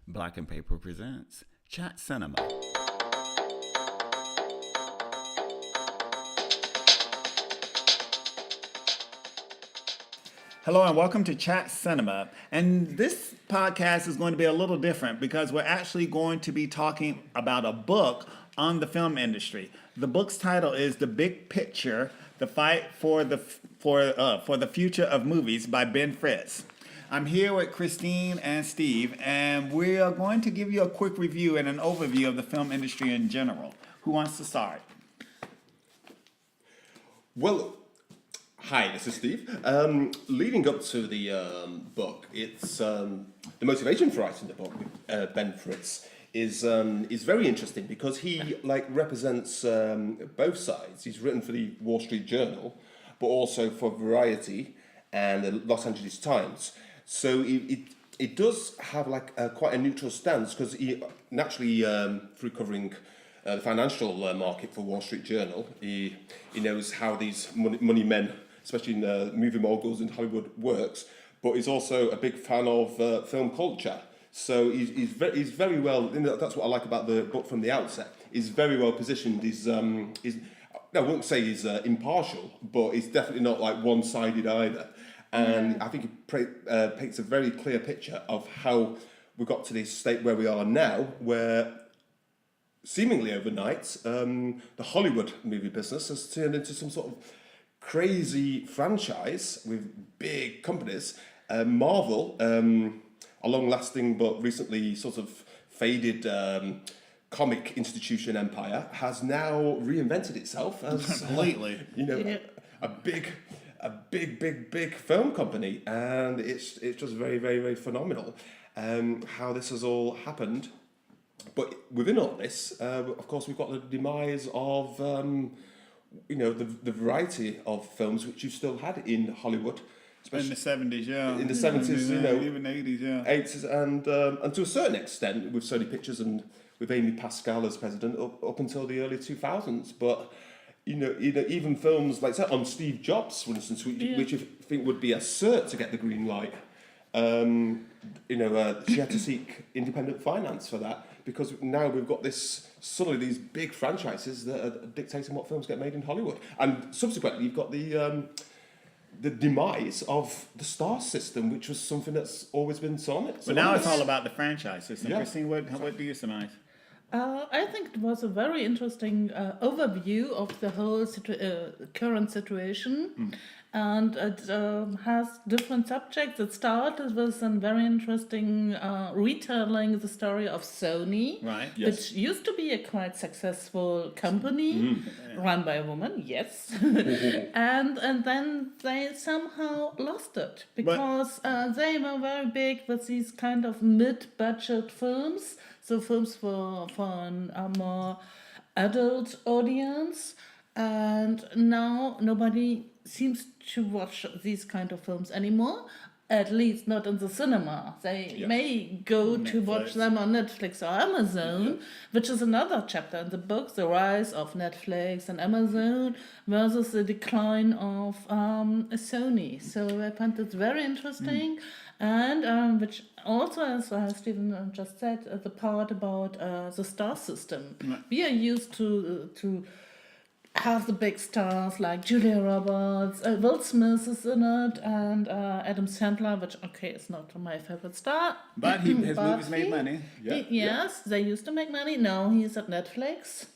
Black and Paper presents Chat Cinema. Hello and welcome to Chat Cinema. And this podcast is going to be a little different because we're actually going to be talking about a book on the film industry. The book's title is The Big Picture: The Fight for the Future of Movies by Ben Fritz. I'm here with Christine and Steve, and we are going to give you a quick review and an overview of the film industry in general. Who wants to start? Well, hi, this is Steve. Leading up to the book, it's the motivation for writing the book. Ben Fritz is very interesting because he represents both sides. He's written for the Wall Street Journal, but also for Variety and the Los Angeles Times. So it does have quite a neutral stance because he naturally through covering the financial market for Wall Street Journal, he knows how these money men, especially in movie moguls in Hollywood, works. But he's also a big fan of film culture. So he's very well. That's what I like about the book from the outset. He's very well positioned. I won't say he's impartial, but he's definitely not one-sided either. And I think it paints a very clear picture of how we got to this state where we are now, where seemingly overnight, the Hollywood movie business has turned into some sort of crazy franchise with big companies. Marvel, a long-lasting but recently sort of faded comic institution empire, has now reinvented itself as completely, a big film company, and it's just very, very, very phenomenal how this has all happened. But within all this, of course, we've got the demise of the variety of films which you've still had in Hollywood. In the 70s, yeah. In the 70s, even the 80s, yeah. 80s, and to a certain extent with Sony Pictures and with Amy Pascal as president up until the early 2000s. But even films like on Steve Jobs, for instance, which you think would be a cert to get the green light. She had to seek independent finance for that because now we've got suddenly these big franchises that are dictating what films get made in Hollywood, and subsequently you've got the demise of the star system, which was something that's always been Sonic. But now it's all about the franchise system. Yeah. Christine, what do you surmise? I think it was a very interesting overview of the whole current situation, and it has different subjects. It started with a very interesting retelling the story of Sony, Right. Yes. which used to be a quite successful company run by a woman, yes, and then they somehow lost it because they were very big with these kind of mid-budget films. So films for a more adult audience, and now nobody seems to watch these kind of films anymore, at least not in the cinema. They may go to watch them on Netflix or Amazon, which is another chapter in the book, the rise of Netflix and Amazon versus the decline of Sony. So I find it very interesting. And which also, as Stephen just said, the part about the star system. Right. We are used to have the big stars like Julia Roberts, Will Smith is in it, and Adam Sandler, which is not my favorite star. But his movies made money. Yes, they used to make money. Now he's at Netflix.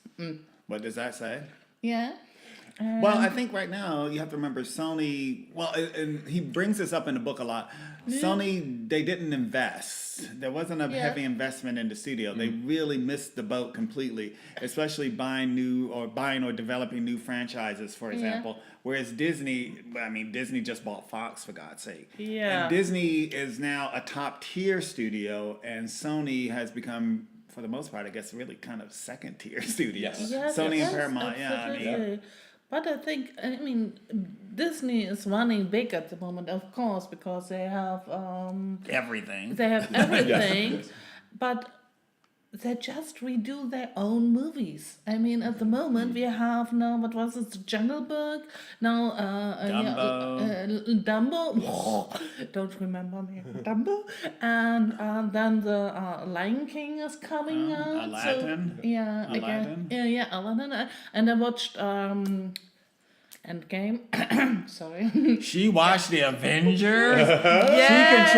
What does that say? Yeah. Well, I think right now you have to remember Sony. Well, and he brings this up in the book a lot. Sony, they didn't invest. There wasn't a heavy investment in the studio. They really missed the boat completely, especially buying or developing new franchises, for example. Whereas Disney just bought Fox, for God's sake. Yeah. And Disney is now a top tier studio, and Sony has become, for the most part, I guess, really kind of second tier studio. Yes, Sony and Paramount, absolutely. But I think, Disney is running big at the moment, of course, because they have everything. They have everything. Yes. But they just redo their own movies. I mean, at the moment we have now, what was it, the Jungle Book? Now, Dumbo. Don't remember me, Dumbo. And then the Lion King is coming out. Aladdin? So, yeah, Aladdin? again, yeah, Aladdin. And I watched Endgame. Sorry. She watched the Avengers. Yes.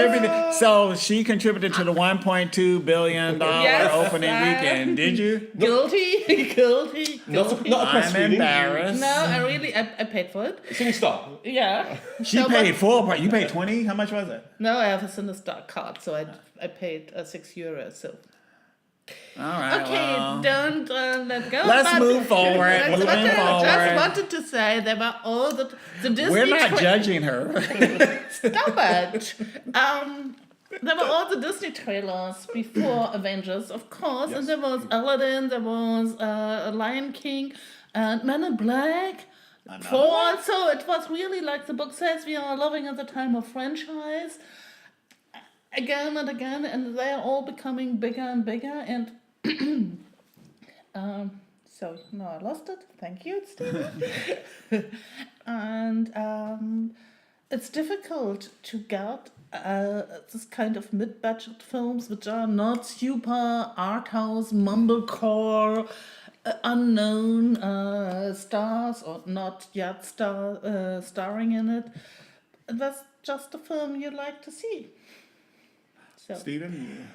She contributed to the $1.2 billion Yes, opening weekend. Did you? Guilty. Not a press I'm screening. embarrassed. No, I paid for it. Cinestar. Yeah. She So, paid but- full price. You paid 20? How much was it? No, I have a Cinestar card, so I paid €6. So All right. okay, well, don't let go. let's but- move forward. That's Moving what I forward. just wanted to say. There were all the Disney. We're not judging her. Stop it. There were all the Disney trailers before Avengers, of course, Yes. and there was Aladdin, there was Lion King, and Men in Black. Four, so it was really like the book says, we are living at the time of franchise again and again, and they are all becoming bigger and bigger. And so now I lost it. Thank you, Stephen. And it's difficult to get this kind of mid-budget films, which are not super art house, mumblecore, unknown stars or not yet starring in it. That's just a film you like to see. So Stephen?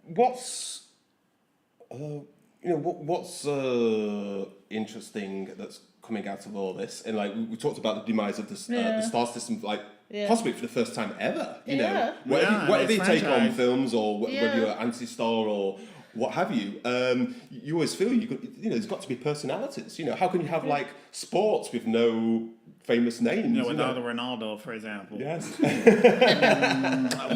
What's what's interesting that's coming out of all this? And like we talked about the demise of the star system, like possibly for the first time ever. You know, whatever you take on films or whether you're anti-star or what have you, you always feel there's got to be personalities. You know, how can you have like sports with no famous names? Without Ronaldo, for example. Yes.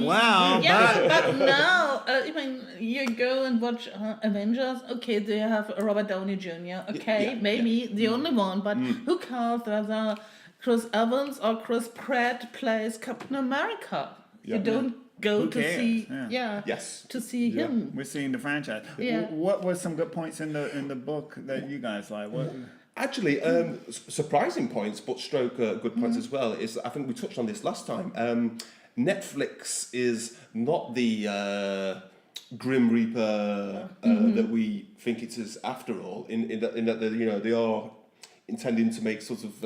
Wow. yeah, but now I mean, you go and watch Avengers. Okay, they have Robert Downey Jr. Okay, maybe the only one, but who cares whether Chris Evans or Chris Pratt plays Captain America? You don't go Who to cares? see Yes. to see him. We're seeing the franchise. Yeah. What were some good points in the book that you guys like? What? Actually, surprising points, but stroke good points as well, is I think we touched on this last time. Netflix is not the Grim Reaper that we think it is after all, in that they are intending to make sort of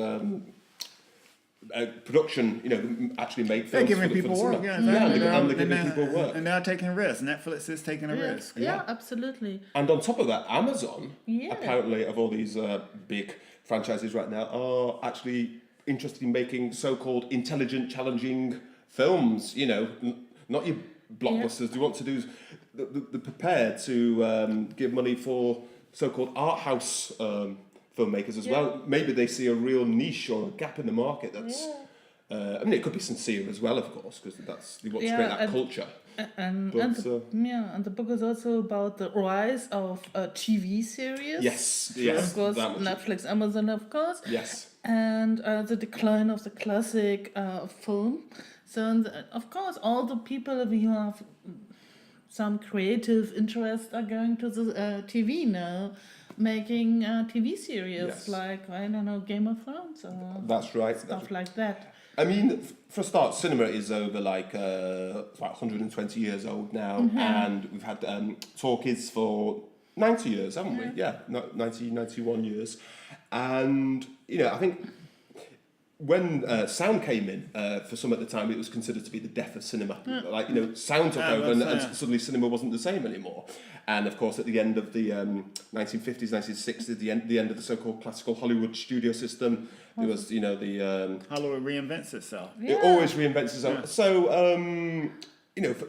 production, actually make films. They're giving for people the work, cinema. yeah, exactly. And they're giving people work. And they're taking risks. Netflix is taking a risk. Yeah, absolutely. And on top of that, Amazon, apparently, of all these big franchises right now, are actually interested in making so-called intelligent, challenging films. You know, not your blockbusters. They want to do. They're prepared to give money for so-called art house filmmakers as well. Maybe they see a real niche or a gap in the market. That's. I mean, it could be sincere as well, of course, because they want to create that culture. And the book is also about the rise of TV series. Yes, Of course, Netflix, Amazon, of course. Yes. And the decline of the classic film. So, of course, all the people who have some creative interest are going to the TV now, making TV series like, I don't know, Game of Thrones or That's right. stuff like that. I mean, for a start, cinema is over like 120 years old now, and we've had talkies for 90 years, haven't we? Yeah, 90, 91 years. And, I think when sound came in, for some at the time, it was considered to be the death of cinema. Like, sound took over and suddenly cinema wasn't the same anymore. And of course, at the end of the 1950s, 1960s, the end of the so-called classical Hollywood studio system, there was, the... Hollywood reinvents itself. It always reinvents itself. So,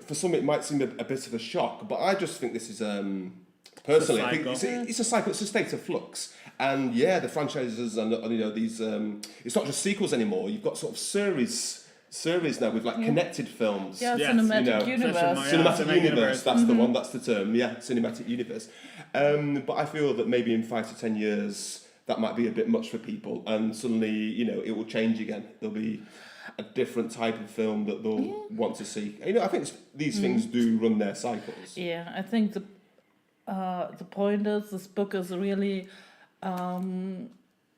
for some it might seem a bit of a shock, but I just think this is, personally, I think it's a cycle, it's a state of flux. And the franchises and these, it's not just sequels anymore. You've got sort of series now with like connected films. Yeah, cinematic universe. Cinematic universe, that's the one, that's the term, cinematic universe. But I feel that maybe in 5 to 10 years, that might be a bit much for people, and suddenly, it will change again. There'll be... a different type of film that they'll want to see. You know, I think these things do run their cycles. Yeah, I think the point is this book is really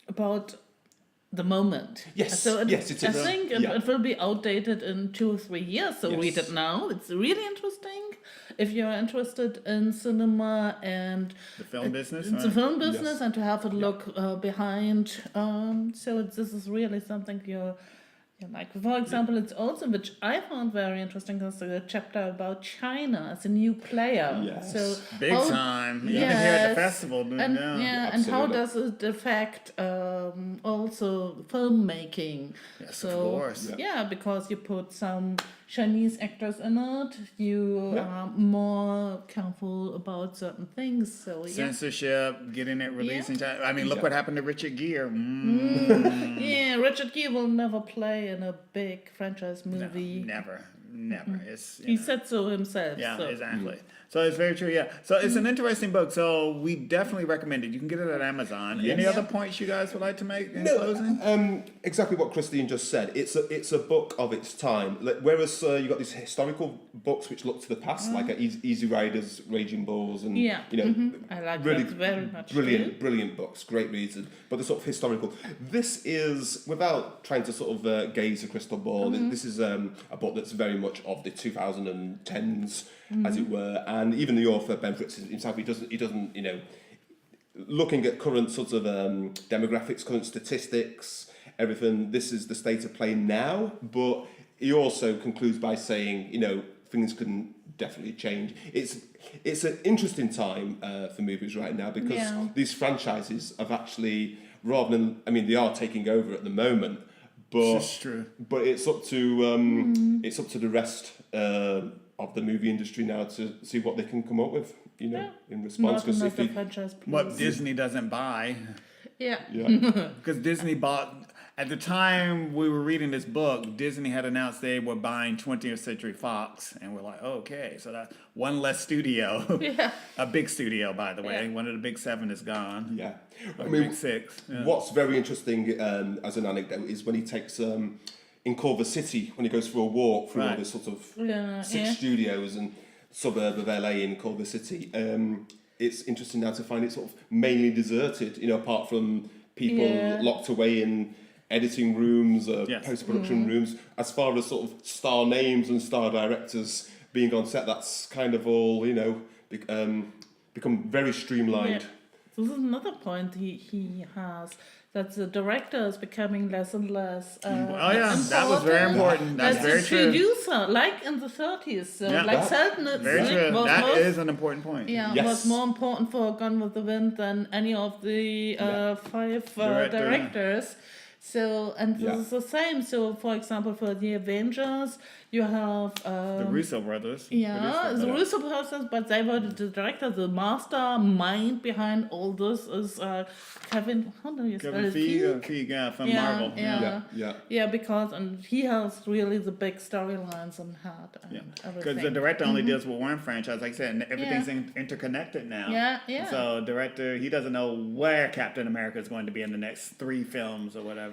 about the moment. Yes, So yes, it I is. think it will be outdated in 2 or 3 years. So read Yes. it now. It's really interesting. If you're interested in cinema and The film business, the right? film business, Yes. and to have a look behind. So this is really something you like. For example, it's also, which I found very interesting, is a chapter about China as a new player. Yes. So Big how- time. Even here at the Yes. festival. And yeah. and how Absolutely. does it affect also filmmaking? Yes, So, of course. Yeah, because you put some Chinese actors in it, you are more careful about certain things. So yeah, Censorship, getting it released in China. I mean, look Yeah. what happened to Richard Gere. yeah. Richard Gere will never play in a big franchise No, movie. never. It's He said so himself. yeah, so. exactly. So it's very true. Yeah. So it's an interesting book. So we definitely recommend it. You can get it at Amazon. Any other points you guys would like to make in closing? Exactly what Christine just said. It's a book of its time. Like, whereas you got these historical books which look to the past, like Easy Riders, Raging Bulls, and Yeah, you know, I like really that very much. brilliant books, great reads, but they're sort of historical. This is, without trying to sort of gaze a crystal ball, this is a book that's very much of the 2010s, as it were, and even the author Ben Fritz himself, he doesn't, you know, looking at current sort of demographics, current statistics, everything. This is the state of play now, but he also concludes by saying, you know, things can definitely change. It's an interesting time for movies right now because these franchises have actually, rather than, I mean, they are taking over at the moment, but This is true. but it's up to the rest of the movie industry now to see what they can come up with, you know, in response. Not another Because franchise, please. What Disney doesn't buy. Yeah. Because Disney bought, at the time we were reading this book, Disney had announced they were buying 20th Century Fox, and we're like, okay, so that's one less studio. Yeah. A big studio, by the way. Yeah. One of the big 7 is gone. yeah, I Or mean, big 6. Yeah. what's very interesting as an anecdote is when he takes in Culver City, when he goes for a walk through all Right. this sort of Yeah, 6 studios and suburb of LA in Culver City. It's interesting now to find it sort of mainly deserted, you know, apart from people locked away in editing rooms, Yes. post-production rooms. As far as sort of star names and star directors being on set, that's kind of all, you know, become very streamlined. This is another point he has, that the director is becoming less and less that was very important. That's as very a true. producer, like in the 30s. So Yeah. like That- Selten Very true. was That most, is an important point. Yes. was more important for Gone with the Wind than any of the 5 directors. So, and this is the same. So, for example, for the Avengers, you have The Russo brothers. yeah, the Russo brothers, but they were the director, the mastermind behind all this is Kevin. How do you spell Kevin it? Feige, yeah, from Marvel. Yeah, because and he has really the big storylines and had and Because everything. the director only deals with one franchise, like I said, and everything's interconnected now. Yeah. So director, he doesn't know where Captain America is going to be in the next 3 films or whatever.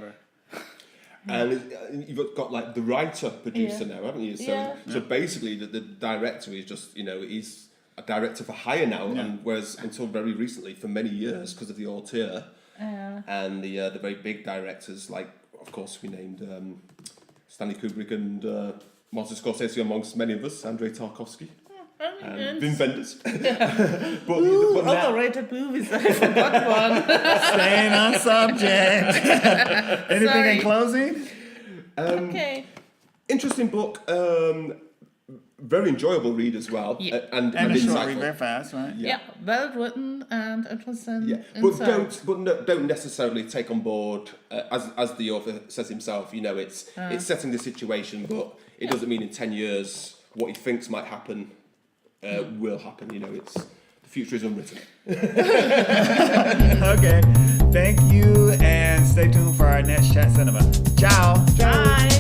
And you've got like the writer producer now, haven't you? So so basically the director is just, you know, he's a director for hire now, and whereas until very recently, for many years, because of the auteur and the very big directors, like of course we named Stanley Kubrick and Martin Scorsese amongst many of us, Andrei Tarkovsky. And Wim Wenders. but now, Overrated movies, I forgot one. Staying on subject. Anything Sorry. in closing? Okay. interesting book, very enjoyable read as well, Yeah. and And a short insightful. read, very fast, right? Yeah, well written and interesting. Yeah, but insight. don't necessarily take on board as the author says himself. You know, it's setting the situation, but it doesn't mean in 10 years what he thinks might happen will happen. You know, it's the future is unwritten. Okay. Thank you, and stay tuned for our next Chat Cinema. Ciao. Bye.